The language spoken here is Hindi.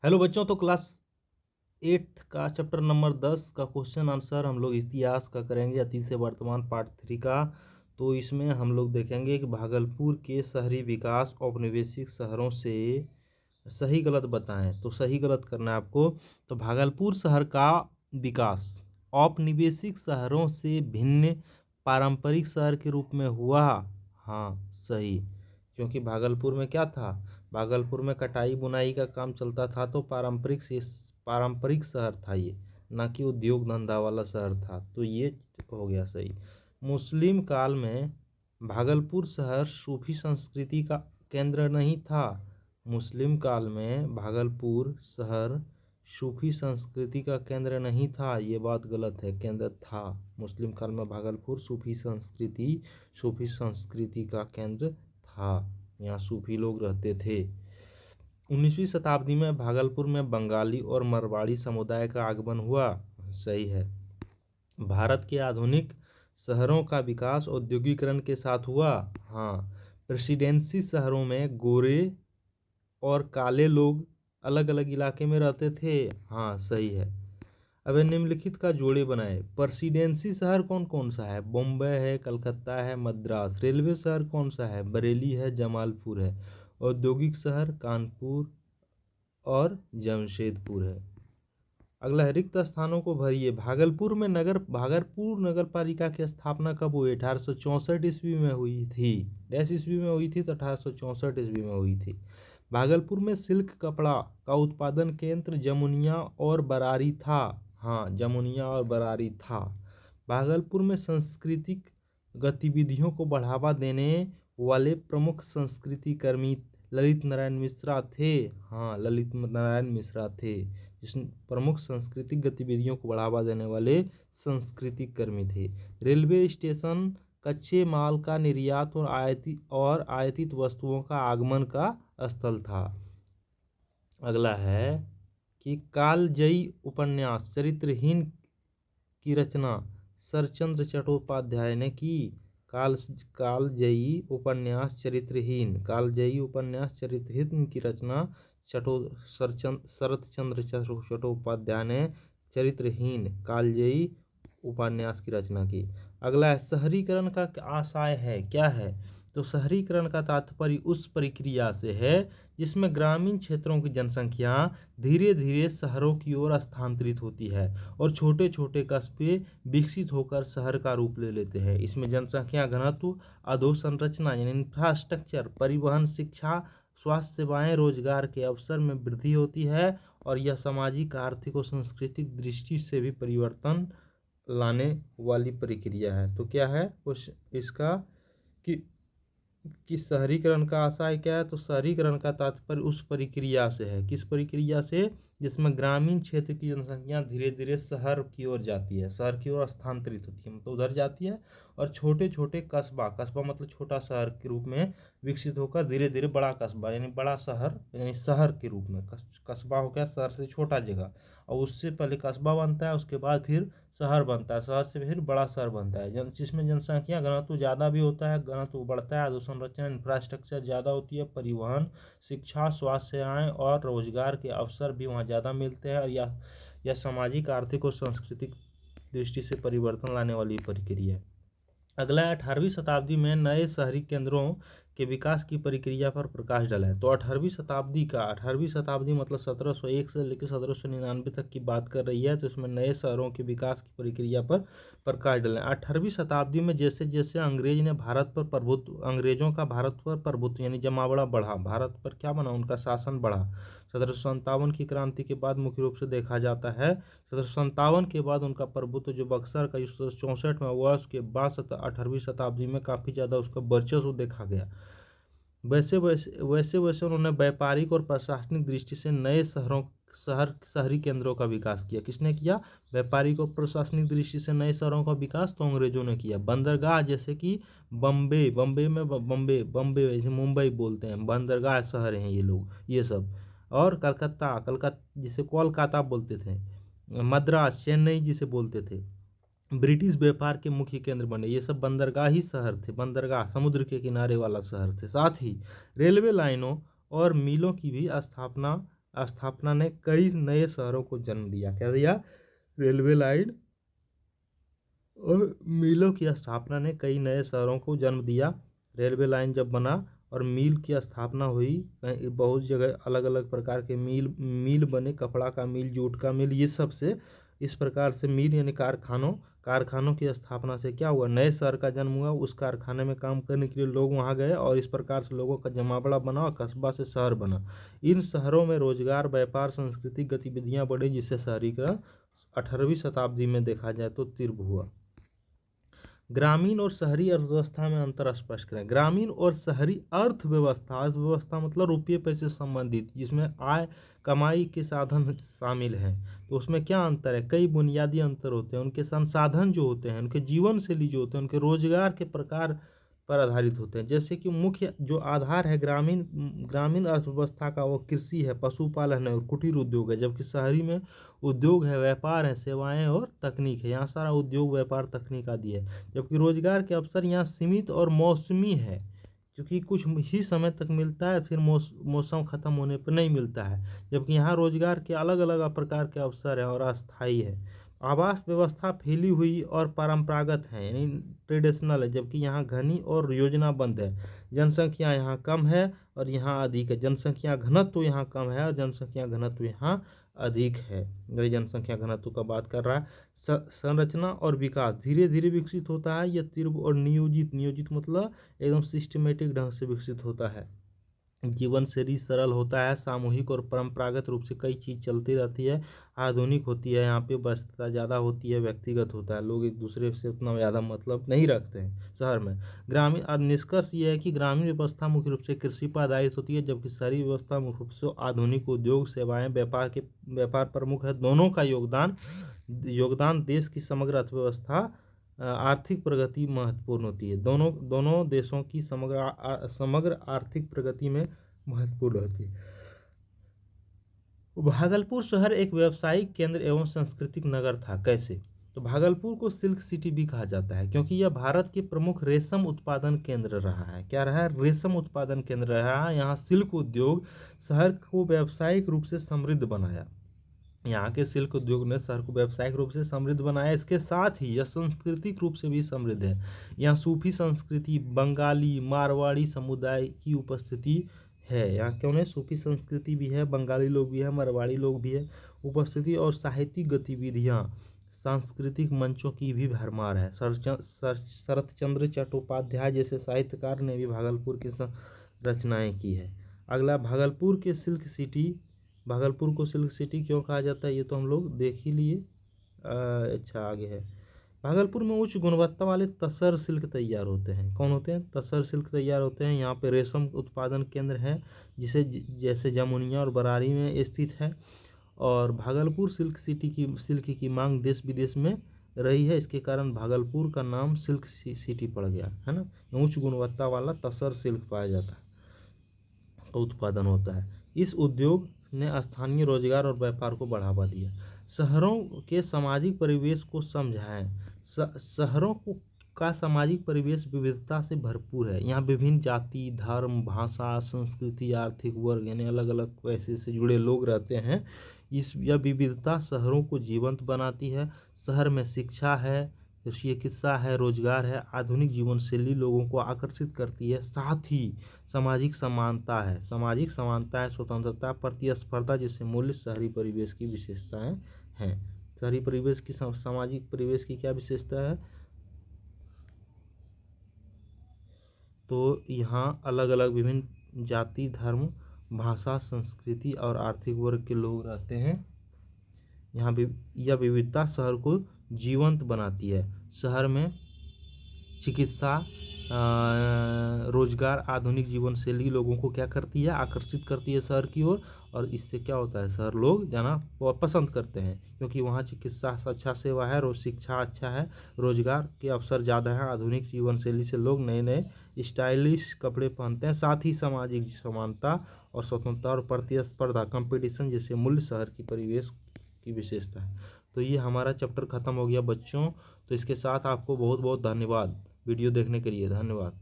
हेलो बच्चों, तो क्लास 8th का चैप्टर नंबर 10 का क्वेश्चन आंसर हम लोग इतिहास का करेंगे, अतीत से वर्तमान पार्ट 3 का। तो इसमें हम लोग देखेंगे कि भागलपुर के शहरी विकास औपनिवेशिक शहरों से सही गलत बताएं। तो सही गलत करना है आपको। तो भागलपुर शहर का विकास औपनिवेशिक शहरों से भिन्न पारंपरिक शहर के रूप में हुआ। हाँ, सही। क्योंकि भागलपुर में क्या था, भागलपुर में कटाई बुनाई का काम चलता था, तो पारंपरिक शहर था ये, ना कि उद्योग धंधा वाला शहर था। तो ये हो गया सही। मुस्लिम काल में भागलपुर शहर सूफी संस्कृति का केंद्र नहीं था। मुस्लिम काल में भागलपुर शहर सूफी संस्कृति का केंद्र नहीं था। ये बात गलत है, केंद्र था। मुस्लिम काल में भागलपुर सूफी संस्कृति का केंद्र था। यहाँ सूफी लोग रहते थे। 19वीं शताब्दी में भागलपुर में बंगाली और मारवाड़ी समुदाय का आगमन हुआ। सही है। भारत के आधुनिक शहरों का विकास औद्योगिकरण के साथ हुआ। हाँ, प्रेसिडेंसी शहरों में गोरे और काले लोग अलग अलग इलाके में रहते थे। हाँ, सही है। अब निम्नलिखित का जोड़े बनाए। प्रेसिडेंसी शहर कौन कौन सा है? बॉम्बे है, कलकत्ता है, मद्रास। रेलवे शहर कौन सा है? बरेली है, जमालपुर है। औद्योगिक शहर कानपुर और जमशेदपुर है। अगला है, रिक्त स्थानों को भरिए। भागलपुर नगर पालिका की स्थापना कब हुई? 1864 ईस्वी में हुई थी। डैश ईस्वी में हुई थी, तो 1864 ईस्वी में हुई थी। भागलपुर में सिल्क कपड़ा का उत्पादन केंद्र जमुनिया और बरारी था। हाँ, जमुनिया और बरारी था। भागलपुर में सांस्कृतिक गतिविधियों को बढ़ावा देने वाले प्रमुख संस्कृति कर्मी ललित नारायण मिश्रा थे। हाँ, ललित नारायण मिश्रा थे, जिस प्रमुख सांस्कृतिक गतिविधियों को बढ़ावा देने वाले सांस्कृतिक कर्मी थे। रेलवे स्टेशन कच्चे माल का निर्यात और आयातित वस्तुओं का आगमन का स्थल था। अगला है कि कालजयी उपन्यास चरित्रहीन की रचना शरचंद्र चट्टोपाध्याय ने की। कालजयी उपन्यास चरित्रहीन की रचना शरतचंद्र चट्टोपाध्याय ने चरित्रहीन कालजयी उपन्यास की रचना की। अगला है, शहरीकरण का आशय है, क्या है? तो शहरीकरण का तात्पर्य उस प्रक्रिया से है जिसमें ग्रामीण क्षेत्रों की जनसंख्या धीरे धीरे शहरों की ओर स्थानांतरित होती है और छोटे छोटे कस्बे विकसित होकर शहर का रूप ले लेते हैं। इसमें जनसंख्या घनत्व, अधोसंरचना यानी इंफ्रास्ट्रक्चर, परिवहन, शिक्षा, स्वास्थ्य सेवाएं, रोजगार के अवसर में वृद्धि होती है और यह सामाजिक, आर्थिक और सांस्कृतिक दृष्टि से भी परिवर्तन लाने वाली प्रक्रिया है। तो क्या है उस इसका कि शहरीकरण का आशय क्या है? तो शहरीकरण का तात्पर्य उस प्रक्रिया से है। किस प्रक्रिया से? जिसमें ग्रामीण क्षेत्र की जनसंख्या धीरे धीरे शहर की ओर जाती है, शहर की ओर स्थानांतरित होती है, मतलब उधर जाती है, और छोटे छोटे कस्बा मतलब छोटा शहर के रूप में विकसित होकर धीरे धीरे बड़ा कस्बा यानी बड़ा शहर यानी शहर के रूप में। कस्बा हो गया शहर से छोटा जगह, और उससे पहले कस्बा बनता है, उसके बाद फिर शहर बनता है, शहर से फिर बड़ा शहर बनता है, जिसमें जनसंख्या घनत्व ज़्यादा भी होता है, घनत्व बढ़ता है, अधोसंरचना इंफ्रास्ट्रक्चर ज़्यादा होती है, परिवहन, शिक्षा, स्वास्थ्य सेवाएं और रोजगार के अवसर भी वहाँ ज़्यादा मिलते हैं, और यह सामाजिक, आर्थिक और सांस्कृतिक दृष्टि से परिवर्तन लाने वाली प्रक्रिया है। अगला है, 18वीं शताब्दी में नए शहरी केंद्रों के विकास की प्रक्रिया पर प्रकाश डाला है। तो 18वीं शताब्दी मतलब 1701 से लेकर 1799 तक की बात कर रही है। तो इसमें नए शहरों के विकास की प्रक्रिया पर प्रकाश डाला है। 18वीं शताब्दी में जैसे जैसे अंग्रेजों का भारत पर प्रभुत्व यानी जमावड़ा बढ़ा, भारत पर क्या बना, उनका शासन बढ़ा। 1757 की क्रांति के बाद मुख्य रूप से देखा जाता है, 1757 के बाद उनका प्रभुत्व जो बक्सर का 1764 में हुआ, उसके बाद 18वीं शताब्दी में काफ़ी ज़्यादा उसका वर्चस्व देखा गया। वैसे वैसे उन्होंने व्यापारिक और प्रशासनिक दृष्टि से नए शहरी केंद्रों का विकास किया। किसने किया? व्यापारिक और प्रशासनिक दृष्टि से नए शहरों का विकास तो अंग्रेजों ने किया। बंदरगाह जैसे कि बम्बे मुंबई बोलते हैं, बंदरगाह शहर हैं ये लोग, ये सब। और कलकत्ता जिसे कोलकाता बोलते थे, मद्रास, चेन्नई जिसे बोलते थे, ब्रिटिश व्यापार के मुख्य केंद्र बने। ये सब बंदरगाह ही शहर थे, बंदरगाह समुद्र के किनारे वाला शहर थे। साथ ही रेलवे लाइनों और मिलों की भी स्थापना स्थापना ने कई नए शहरों को जन्म दिया। क्या दिया? रेलवे लाइन और मिलों की स्थापना ने कई नए शहरों को जन्म दिया। रेलवे लाइन जब बना और मील की स्थापना हुई, बहुत जगह अलग अलग प्रकार के मील बने, कपड़ा का मील, जूट का मील, ये सब से इस प्रकार से मील यानी कारखानों की स्थापना से क्या हुआ? नए शहर का जन्म हुआ। उस कारखाने में काम करने के लिए लोग वहाँ गए और इस प्रकार से लोगों का जमावड़ा बना और कस्बा से शहर बना। इन शहरों में रोजगार, व्यापार, सांस्कृतिक गतिविधियाँ बढ़ी, जिससे शहरीकरण 18वीं शताब्दी में देखा जाए तो तीव्र हुआ। ग्रामीण और शहरी अर्थव्यवस्था में अंतर स्पष्ट करें। ग्रामीण और शहरी अर्थव्यवस्था मतलब रुपये पैसे से संबंधित, जिसमें आय कमाई के साधन शामिल हैं। तो उसमें क्या अंतर है? कई बुनियादी अंतर होते हैं। उनके संसाधन जो होते हैं, उनके जीवन शैली जो होते हैं, उनके रोजगार के प्रकार पर आधारित होते हैं। जैसे कि मुख्य जो आधार है ग्रामीण अर्थव्यवस्था का, वो कृषि है, पशुपालन है और कुटीर उद्योग है। जबकि शहरी में उद्योग है, व्यापार है, सेवाएं और तकनीक है। यहाँ सारा उद्योग, व्यापार, तकनीक आदि है। जबकि रोजगार के अवसर यहाँ सीमित और मौसमी है, क्योंकि कुछ ही समय तक मिलता है, फिर मौसम खत्म होने पर नहीं मिलता है। जबकि यहाँ रोजगार के अलग अलग प्रकार के अवसर हैं और अस्थायी है। आवास व्यवस्था फैली हुई और परंपरागत है, यानी ट्रेडिशनल है। जबकि यहाँ घनी और योजनाबद्ध है। जनसंख्या यहाँ कम है और यहाँ अधिक है। जनसंख्या घनत्व यहाँ कम है और जनसंख्या घनत्व यहाँ अधिक है। अगर जनसंख्या घनत्व का बात कर रहा है, संरचना और विकास धीरे धीरे विकसित होता है। यह तीव्र और नियोजित मतलब एकदम सिस्टमेटिक ढंग से विकसित होता है। जीवन शैली सरल होता है, सामूहिक और परंपरागत रूप से कई चीज़ चलती रहती है। आधुनिक होती है, यहाँ पे व्यस्तता ज़्यादा होती है, व्यक्तिगत होता है, लोग एक दूसरे से उतना ज़्यादा मतलब नहीं रखते हैं शहर में। ग्रामीण निष्कर्ष ये है कि ग्रामीण व्यवस्था मुख्य रूप से कृषि पर आधारित होती है, जबकि शहरी व्यवस्था मुख्य रूप से आधुनिक उद्योग, सेवाएं, व्यापार प्रमुख है। दोनों का योगदान देश की समग्र अर्थव्यवस्था, आर्थिक प्रगति महत्वपूर्ण होती है। दोनों देशों की समग्र आर्थिक प्रगति में महत्वपूर्ण होती है। भागलपुर शहर एक व्यावसायिक केंद्र एवं सांस्कृतिक नगर था। कैसे? तो भागलपुर को सिल्क सिटी भी कहा जाता है, क्योंकि यह भारत के प्रमुख रेशम उत्पादन केंद्र रहा है। क्या रहा है? रेशम उत्पादन केंद्र रहा है। यहाँ सिल्क उद्योग शहर को व्यावसायिक रूप से समृद्ध बनाया। यहाँ के सिल्क उद्योग ने शहर को व्यावसायिक रूप से समृद्ध बनाया। इसके साथ ही यह सांस्कृतिक रूप से भी समृद्ध है। यहाँ सूफी संस्कृति, बंगाली, मारवाड़ी समुदाय की उपस्थिति है। यहाँ क्यों नहीं? सूफी संस्कृति भी है, बंगाली लोग भी है, मारवाड़ी लोग भी है उपस्थिति। और साहित्यिक गतिविधियाँ, सांस्कृतिक मंचों की भी भरमार है। शरत चंद्र चट्टोपाध्याय जैसे साहित्यकार ने भी भागलपुर की रचनाएं की है। अगला, भागलपुर को सिल्क सिटी क्यों कहा जाता है? ये तो हम लोग देख ही लिए। अच्छा, आगे है। भागलपुर में उच्च गुणवत्ता वाले तसर सिल्क तैयार होते हैं। कौन होते हैं? तसर सिल्क तैयार होते हैं। यहाँ पे रेशम उत्पादन केंद्र है, जैसे जमुनिया और बरारी में स्थित है। और भागलपुर सिल्क की मांग देश विदेश में रही है। इसके कारण भागलपुर का नाम सिल्क सिटी पड़ गया है ना। उच्च गुणवत्ता वाला तसर सिल्क पाया जाता है, उत्पादन होता है। इस उद्योग ने स्थानीय रोजगार और व्यापार को बढ़ावा दिया। शहरों के सामाजिक परिवेश को समझाएं। शहरों का सामाजिक परिवेश विविधता से भरपूर है। यहाँ विभिन्न जाति, धर्म, भाषा, संस्कृति, आर्थिक वर्ग यानी अलग अलग पैसे से जुड़े लोग रहते हैं। यह विविधता शहरों को जीवंत बनाती है। शहर में शिक्षा है, चिकित्सा है, रोजगार है, आधुनिक जीवन शैली लोगों को आकर्षित करती है। साथ ही सामाजिक समानता है, स्वतंत्रता, प्रतिस्पर्धा जैसे मूल्य शहरी परिवेश की विशेषताएं हैं। शहरी परिवेश की सामाजिक परिवेश की क्या विशेषता है? तो यहाँ अलग अलग विभिन्न जाति, धर्म, भाषा, संस्कृति और आर्थिक वर्ग के लोग रहते हैं। यहाँ भी यह विविधता शहर को जीवंत बनाती है। शहर में चिकित्सा, रोजगार, आधुनिक जीवन शैली लोगों को क्या करती है? आकर्षित करती है शहर की ओर। और इससे क्या होता है? शहर लोग जाना पसंद करते हैं, क्योंकि वहाँ चिकित्सा अच्छा सेवा है, शिक्षा अच्छा है, रोजगार के अवसर ज़्यादा है। आधुनिक जीवन शैली से लोग नए नए स्टाइलिश कपड़े पहनते हैं। साथ ही सामाजिक समानता और स्वतंत्रता और प्रतिस्पर्धा, कंपटीशन जैसे मूल्य शहर की परिवेश की विशेषता है। तो ये हमारा चैप्टर ख़त्म हो गया बच्चों। तो इसके साथ आपको बहुत बहुत धन्यवाद वीडियो देखने के लिए। धन्यवाद।